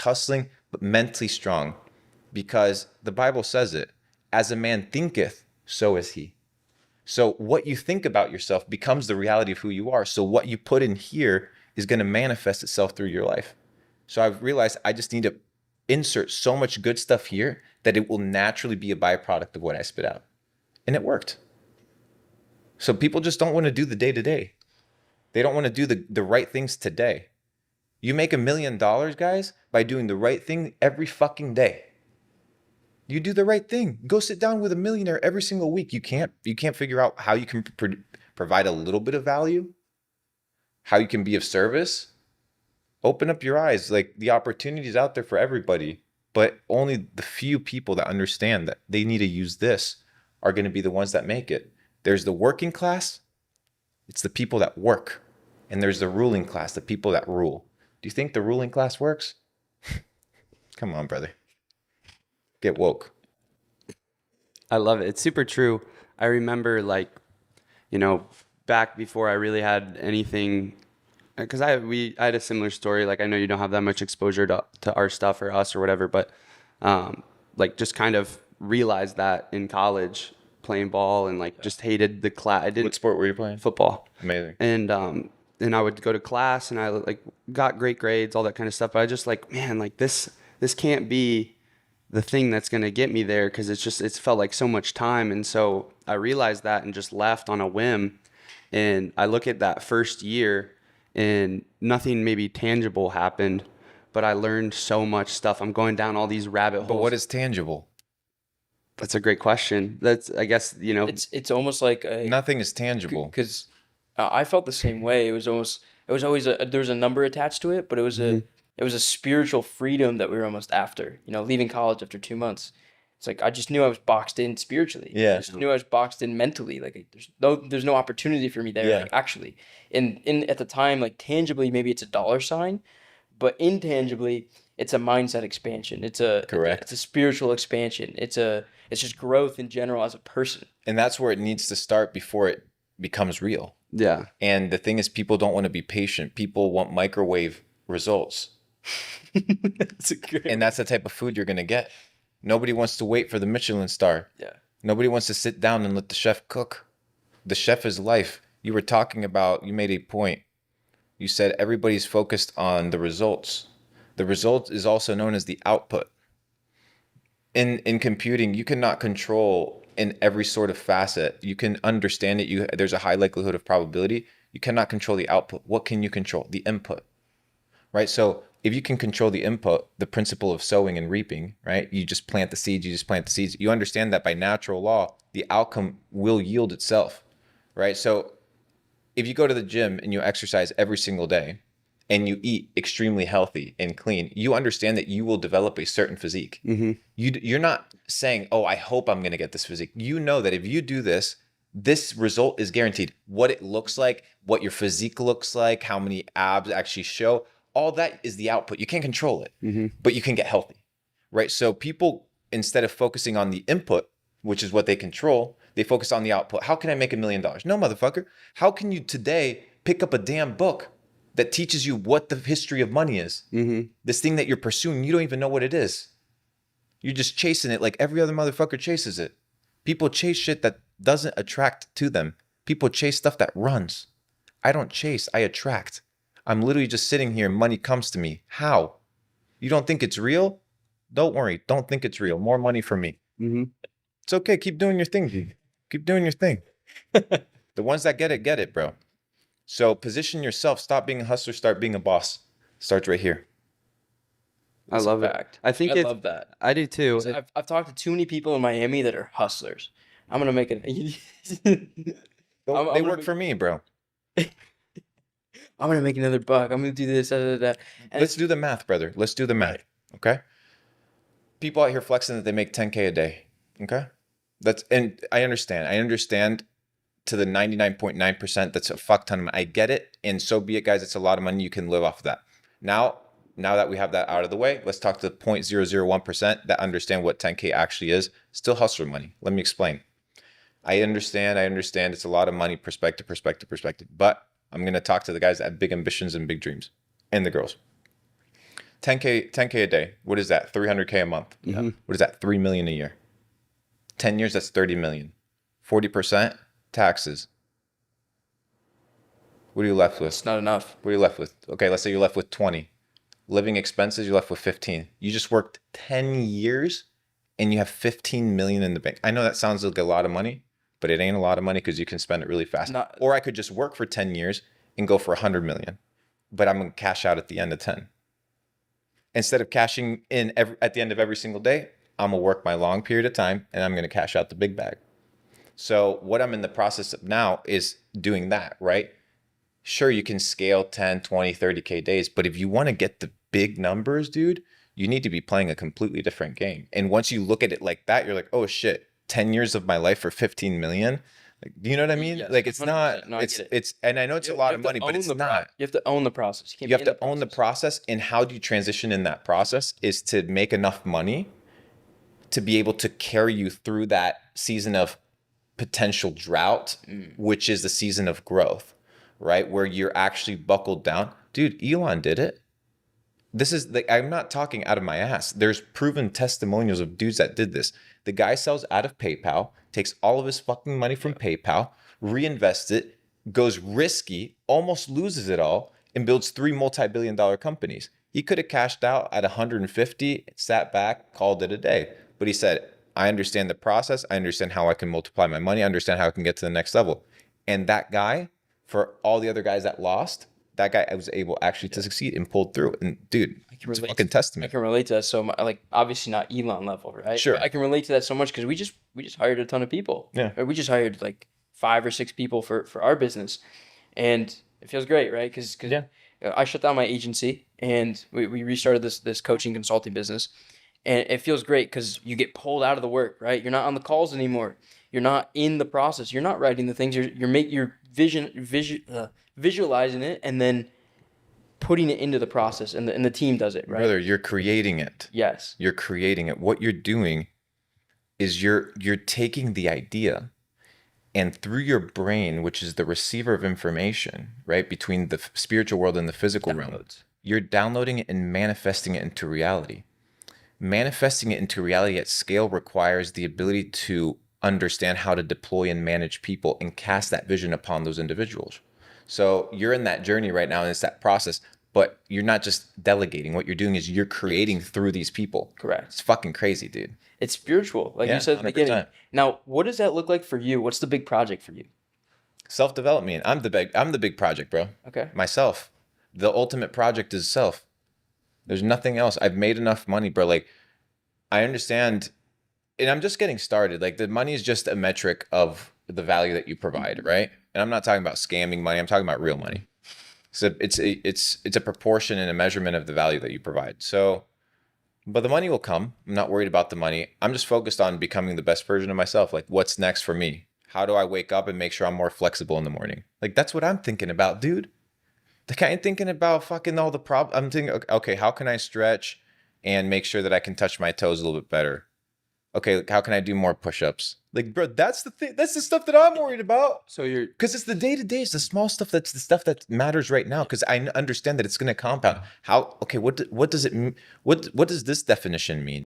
hustling, but mentally strong, because the Bible says it, as a man thinketh, so is he. So what you think about yourself becomes the reality of who you are. So what you put in here is going to manifest itself through your life. So I've realized I just need to insert so much good stuff here that it will naturally be a byproduct of what I spit out. And it worked. So people just don't want to do the day-to-day. They don't want to do the right things today. You make $1 million, guys, by doing the right thing every fucking day. You do the right thing. Go sit down with a millionaire every single week. You can't figure out how you can provide a little bit of value, how you can be of service. Open up your eyes. Like, the opportunity is out there for everybody, but only the few people that understand that they need to use this are going to be the ones that make it. There's the working class. It's the people that work. And there's the ruling class, the people that rule. Do you think the ruling class works? Come on, brother. Get woke. I love it. It's super true. I remember, like, back before I really had anything, because I had a similar story. Like, I know you don't have that much exposure to our stuff or us or whatever, but like, just kind of realized that in college playing ball, and like just hated the class. What sport were you playing? Football. Amazing. And I would go to class, and I like got great grades, all that kind of stuff. But I just like, man, like this can't be the thing that's going to get me there, because it's felt like so much time. And so I realized that and just left on a whim. And I look at that first year, and nothing maybe tangible happened, but I learned so much stuff. I'm going down all these rabbit holes. But what is tangible? That's a great question. That's, I guess, It's almost like nothing is tangible. Because I felt the same way. It was always there was a number attached to it, but it was a spiritual freedom that we were almost after. Leaving college after 2 months, it's like I just knew I was boxed in spiritually. Yeah. I just knew I was boxed in mentally. Like there's no opportunity for me there. Yeah. Like, actually, and at the time, like, tangibly, maybe it's a dollar sign, but intangibly, it's a mindset expansion. Correct. It's a spiritual expansion. It's just growth in general as a person. And that's where it needs to start before it becomes real. Yeah. And the thing is, people don't want to be patient. People want microwave results. And that's the type of food you're going to get. Nobody wants to wait for the Michelin star. Yeah. Nobody wants to sit down and let the chef cook. The chef is life. You were talking about, you made a point. You said everybody's focused on the results. The result is also known as the output. In computing, you cannot control in every sort of facet. You can understand it. There's a high likelihood of probability. You cannot control the output. What can you control? The input, right? So if you can control the input, the principle of sowing and reaping, right? You just plant the seeds. You understand that by natural law, the outcome will yield itself, right? So if you go to the gym and you exercise every single day and you eat extremely healthy and clean, you understand that you will develop a certain physique. Mm-hmm. You're not saying, oh, I hope I'm going to get this physique. You know that if you do this, this result is guaranteed. What it looks like, what your physique looks like, how many abs actually show, all that is the output. You can't control it, but you can get healthy, right? So people, instead of focusing on the input, which is what they control, they focus on the output. How can I make $1 million? No, motherfucker. How can you today pick up a damn book that teaches you what the history of money is? This thing that you're pursuing, you don't even know what it is. You're just chasing it like every other motherfucker chases it. People chase shit that doesn't attract to them. People chase stuff that runs. I don't chase, I attract. I'm literally just sitting here and money comes to me. How? You don't think it's real? Don't worry. Don't think it's real. More money for me. It's okay. Keep doing your thing, G. Keep doing your thing. The ones that get it, bro. So position yourself. Stop being a hustler. Start being a boss. Starts right here. I love it. Fact. I think I love that. I do too. I've talked to too many people in Miami that are hustlers. I'm gonna make it. They work for me, bro. I'm gonna make another buck. I'm gonna do this. And Let's do the math, brother. Let's do the math. Okay. People out here flexing that they make 10K a day. Okay. And I understand. I understand to the 99.9%. That's a fuck ton of money. I get it. And so be it, guys. It's a lot of money. You can live off of that. Now that we have that out of the way, let's talk to the 0.001% that understand what 10K actually is. Still hustler money. Let me explain. I understand. It's a lot of money, perspective. But I'm going to talk to the guys that have big ambitions and big dreams, and the girls. 10K a day. What is that? 300K a month. Mm-hmm. What is that? 3 million a year. 10 years, that's 30 million. 40% taxes. What are you left with? It's not enough. What are you left with? Okay, let's say you're left with 20. Living expenses, you're left with 15. You just worked 10 years and you have 15 million in the bank. I know that sounds like a lot of money, but it ain't a lot of money because you can spend it really fast. Or I could just work for 10 years and go for 100 million, but I'm going to cash out at the end of 10. Instead of cashing in at the end of every single day, I'm going to work my long period of time and I'm going to cash out the big bag. So what I'm in the process of now is doing that, right? Sure, you can scale 10, 20, 30K days, but if you want to get the big numbers, dude, you need to be playing a completely different game. And once you look at it like that, you're like, oh shit, 10 years of my life for 15 million. Like, do you know what I mean? Yes, like, it's not, no, it's, and I know it's a lot of money, but it's not. You have to own the process. You have to own the process. And how do you transition in that process is to make enough money to be able to carry you through that season of potential drought, which is the season of growth, right? Where you're actually buckled down. Dude, Elon did it. This is like, I'm not talking out of my ass. There's proven testimonials of dudes that did this. The guy sells out of PayPal, takes all of his fucking money from PayPal, reinvests it, goes risky, almost loses it all, and builds 3 multi-billion-dollar companies. He could have cashed out at 150, sat back, called it a day. But he said, I understand the process. I understand how I can multiply my money. I understand how I can get to the next level. And that guy, for all the other guys that lost, that guy was able actually to succeed and pulled through. And dude, it's a fucking testament. I can relate to that so much. Like, obviously not Elon level, right? Sure. But I can relate to that so much because we just hired a ton of people. Yeah. We just hired like 5 or 6 people for our business, and it feels great, right? Because I shut down my agency and we restarted this coaching consulting business, and it feels great because you get pulled out of the work, right? You're not on the calls anymore. You're not in the process. You're not writing the things. You're visualizing it and then putting it into the process, and the team does it, right? Brother, you're creating it. Yes. You're creating it. What you're doing is you're taking the idea, and through your brain, which is the receiver of information, right, between the spiritual world and the physical realm, you're downloading it and manifesting it into reality. Manifesting it into reality at scale requires the ability to understand how to deploy and manage people and cast that vision upon those individuals. So you're in that journey right now, and it's that process, but you're not just delegating. What you're doing is you're creating through these people. Correct. It's fucking crazy, dude. It's spiritual, like you said at the beginning. 100%. Now, what does that look like for you? What's the big project for you? Self-development. I'm the big project, bro. Okay. Myself. The ultimate project is self. There's nothing else. I've made enough money, bro. Like, I understand, and I'm just getting started. Like, the money is just a metric of the value that you provide, right? And I'm not talking about scamming money. I'm talking about real money. So it's a proportion and a measurement of the value that you provide. So, but the money will come. I'm not worried about the money. I'm just focused on becoming the best version of myself. Like, what's next for me? How do I wake up and make sure I'm more flexible in the morning? Like, that's what I'm thinking about, dude. Like, I ain't thinking about fucking all the problems. I'm thinking, okay, how can I stretch and make sure that I can touch my toes a little bit better? Okay, how can I do more push-ups? Like, bro, that's the thing. That's the stuff that I'm worried about. So you're, Because it's the day-to-day. It's the small stuff. That's the stuff that matters right now. Because I understand that it's going to compound. How? Okay, what does it? What does this definition mean?